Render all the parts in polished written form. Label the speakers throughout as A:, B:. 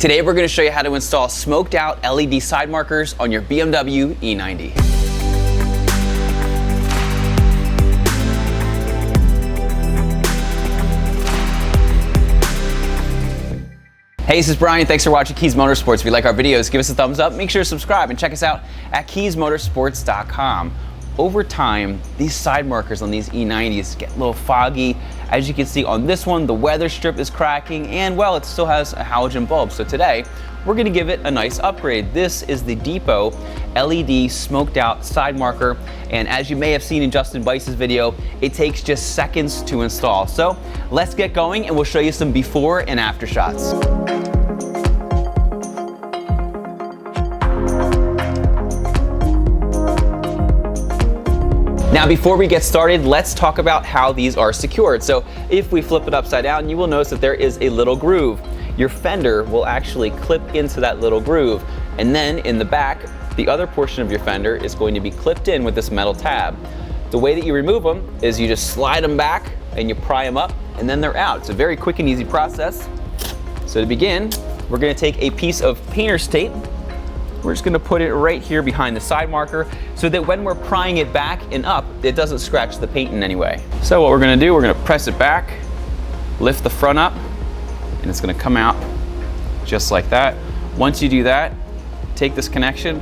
A: Today we're going to show you how to install smoked out LED side markers on your BMW E90. Hey, this is Brian. Thanks for watching Kies Motorsports. If you like our videos, give us a thumbs up. Make sure to subscribe and check us out at KiesMotorsports.com. Over time, these side markers on these E90s get a little foggy. As you can see on this one, the weather strip is cracking and, well, it still has a halogen bulb. So today, we're gonna give it a nice upgrade. This is the Depo LED smoked out side marker. And as you may have seen in Justin Bice's video, it takes just seconds to install. So let's get going and we'll show you some before and after shots. Now before we get started, let's talk about how these are secured. So if we flip it upside down, you will notice that there is a little groove. Your fender will actually clip into that little groove. And then in the back, the other portion of your fender is going to be clipped in with this metal tab. The way that you remove them is you just slide them back and you pry them up and then they're out. It's a very quick and easy process. So to begin, we're gonna take a piece of painter's tape. We're just gonna put it right here behind the side marker so that when we're prying it back and up, it doesn't scratch the paint in any way. So what we're gonna do, we're gonna press it back, lift the front up, and it's gonna come out just like that. Once you do that, take this connection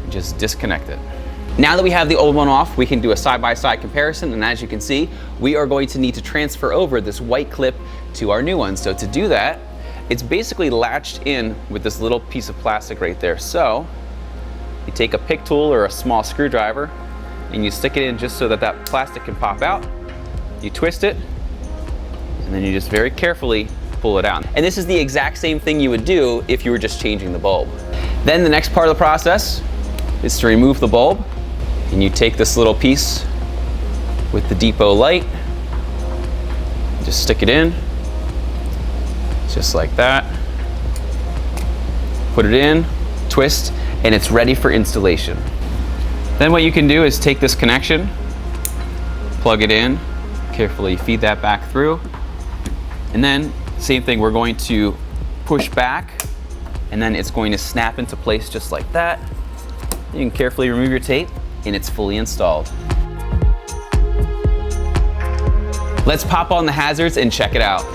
A: and just disconnect it. Now that we have the old one off, we can do a side-by-side comparison, and as you can see, we are going to need to transfer over this white clip to our new one. So to do that, it's basically latched in with this little piece of plastic right there. So you take a pick tool or a small screwdriver and you stick it in just so that that plastic can pop out. You twist it and then you just very carefully pull it out. And this is the exact same thing you would do if you were just changing the bulb. Then the next part of the process is to remove the bulb, and you take this little piece with the Depo light, just stick it in, just like that. Put it in, twist, and it's ready for installation. Then what you can do is take this connection, plug it in, carefully feed that back through, and then same thing, we're going to push back, and then it's going to snap into place just like that. You can carefully remove your tape, and it's fully installed. Let's pop on the hazards and check it out.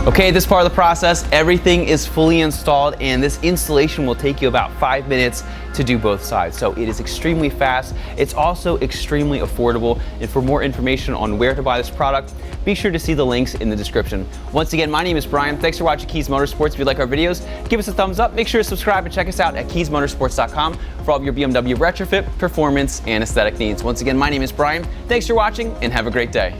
A: Okay, this part of the process, everything is fully installed, and this installation will take you about 5 minutes to do both sides. So it is extremely fast. It's also extremely affordable. And for more information on where to buy this product, be sure to see the links in the description. Once again, my name is Brian. Thanks for watching Kies Motorsports. If you like our videos, give us a thumbs up. Make sure to subscribe and check us out at KiesMotorsports.com for all of your BMW retrofit, performance, and aesthetic needs. Once again, my name is Brian. Thanks for watching and have a great day.